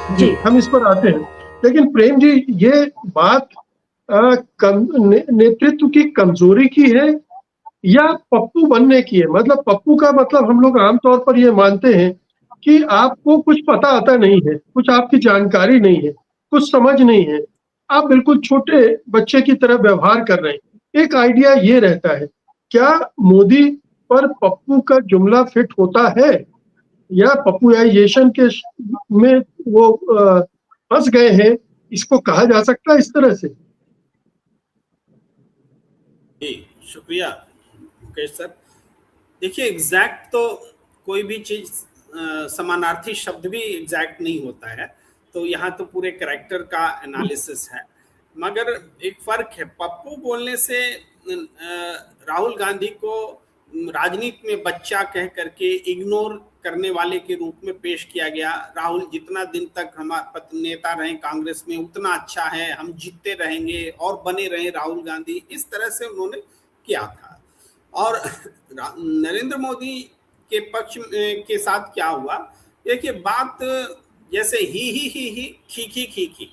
जी, जी। हम इस पर आते हैं। लेकिन प्रेम जी, ये बात नेतृत्व की कमजोरी की है या पप्पू बनने की है? मतलब पप्पू का मतलब हम लोग आमतौर पर ये मानते हैं कि आपको कुछ पता आता नहीं है, कुछ आपकी जानकारी नहीं है, कुछ समझ नहीं है, आप बिल्कुल छोटे बच्चे की तरह व्यवहार कर रहे हैं। एक आइडिया ये रहता है, क्या मोदी पर पप्पू का जुमला फिट होता है या पप्पूयाइजेशन के में वो फंस गए हैं? इसको कहा जा सकता है इस तरह से? जी, शुक्रिया मुकेश सर। देखिए, एग्जैक्ट तो कोई भी चीज, समानार्थी शब्द भी एग्जैक्ट नहीं होता है, तो यहाँ तो पूरे कैरेक्टर का एनालिसिस है। मगर एक फर्क है, पप्पू बोलने से राहुल गांधी को राजनीति में बच्चा कह करके इग्नोर करने वाले के रूप में पेश किया गया। राहुल जितना दिन तक हमारे नेता रहे कांग्रेस में उतना अच्छा है, हम जीतते रहेंगे और बने रहे राहुल गांधी, इस तरह से उन्होंने किया था। और नरेंद्र मोदी के पक्ष के साथ क्या हुआ, देखिए बात जैसे ही खी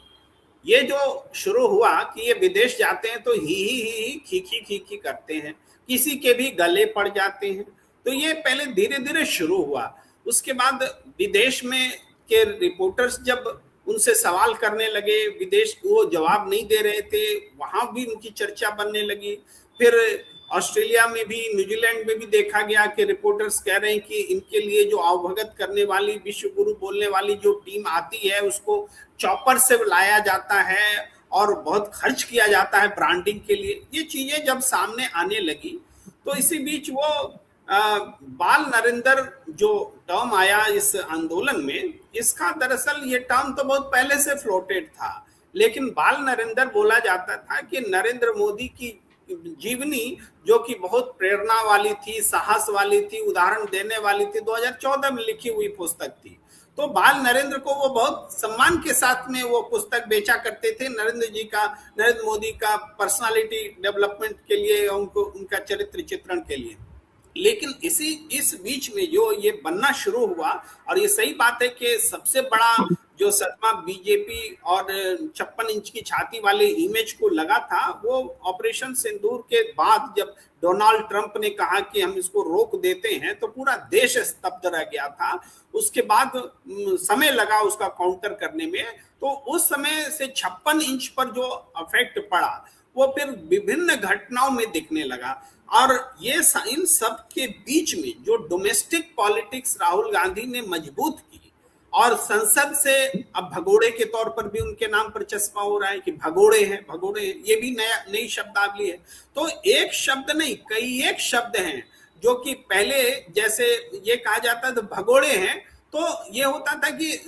ये जो शुरू हुआ कि ये विदेश जाते हैं तो ही खी करते हैं, किसी के भी गले पड़ जाते हैं, तो ये पहले धीरे धीरे शुरू हुआ। उसके बाद विदेश में के रिपोर्टर्स जब उनसे सवाल करने लगे, विदेश वो जवाब नहीं दे रहे थे, वहां भी उनकी चर्चा बनने लगी। फिर ऑस्ट्रेलिया में भी, न्यूजीलैंड में भी देखा गया कि रिपोर्टर्स कह रहे हैं कि इनके लिए जो अवभगत करने वाली, विश्व गुरु बोलने वाली जो टीम आती है उसको चॉपर से लाया जाता है और बहुत खर्च किया जाता है ब्रांडिंग के लिए। ये चीजें जब सामने आने लगी तो इसी बीच वो बाल नरेंद्र जो टर्म आया इस आंदोलन में, इसका दरअसल ये टर्म तो बहुत पहले से फ्लोटेड था, लेकिन बाल नरेंद्र बोला जाता था कि नरेंद्र मोदी की जीवनी जो कि बहुत प्रेरणा वाली थी, साहस वाली थी, उदाहरण देने वाली थी, 2014 में लिखी हुई पुस्तक थी। तो बाल नरेंद्र को वो बहुत सम्मान के साथ में वो पुस्तक बेचा करते थे, नरेंद्र मोदी का पर्सनालिटी डेवलपमेंट के लिए, उनको उनका चरित्र चित्रण के लिए। लेकिन इस बीच में जो ये बनना शुरू हुआ, और ये सही बात है कि सबसे बड़ा जो सदमा बीजेपी और 56 इंच की छाती वाले इमेज को लगा था, वो ऑपरेशन सिंदूर के बाद जब डोनाल्ड ट्रंप ने कहा कि हम इसको रोक देते हैं, तो पूरा देश स्तब्ध रह गया था। उसके बाद समय लगा उसका काउंटर करने में। तो उस समय से 56 इंच पर जो इफेक्ट पड़ा वो फिर विभिन्न घटनाओं में दिखने लगा। और ये इन सब के बीच में जो डोमेस्टिक पॉलिटिक्स राहुल गांधी ने मजबूत की, और संसद से अब भगोड़े के तौर पर भी उनके नाम पर चस्पा हो रहा है कि भगोड़े हैं, ये भी नई शब्दावली है। तो एक शब्द नहीं, कई एक शब्द हैं जो कि पहले जैसे ये कहा जाता है तो भगोड़े हैं, तो ये होता था कि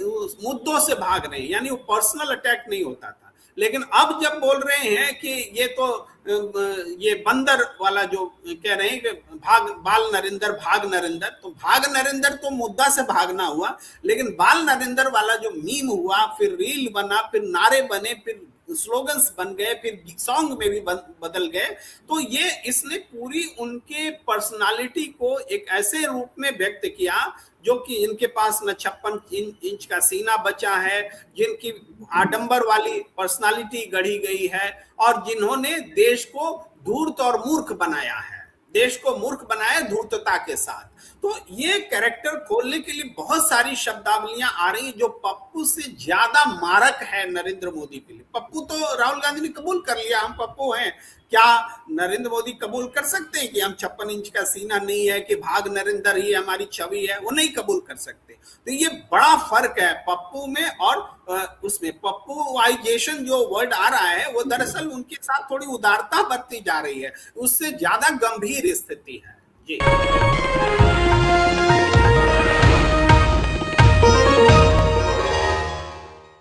मुद्दों से भाग रहे हैं, यानी वो पर्सनल अटैक नहीं होता था। लेकिन अब जब बोल रहे हैं कि ये तो ये बंदर वाला जो कह रहे हैं कि बाल नरेंद्र भाग नरेंद्र, तो भाग नरेंद्र तो मुद्दा से भागना हुआ, लेकिन बाल नरेंद्र वाला जो मीम हुआ, फिर रील बना, फिर नारे बने, फिर स्लोगन्स बन गए, फिर सॉन्ग में भी बदल गए। तो ये इसने पूरी उनके पर्सनालिटी को एक ऐसे रूप में व्यक्त किया जो कि इनके पास न 56 इंच का सीना बचा है, जिनकी आडंबर वाली पर्सनालिटी गढ़ी गई है, और जिन्होंने देश को धूर्त और मूर्ख बनाया है, देश को मूर्ख बनाया धूर्तता के साथ। तो ये कैरेक्टर खोलने के लिए बहुत सारी शब्दावलियां आ रही जो पप्पू से ज्यादा मारक है नरेंद्र मोदी के लिए। पप्पू तो राहुल गांधी ने कबूल कर लिया, हम पप्पू हैं। क्या नरेंद्र मोदी कबूल कर सकते हैं कि हम 56 इंच का सीना नहीं है, कि भाग नरेंद्र ही हमारी छवि है? वो नहीं कबूल कर सकते। तो ये बड़ा फर्क है पप्पू में और उसमें। पप्पूवाइजेशन जो वर्ड आ रहा है वो दरअसल उनके साथ थोड़ी उदारता बरती जा रही है, उससे ज्यादा गंभीर स्थिति है। जी।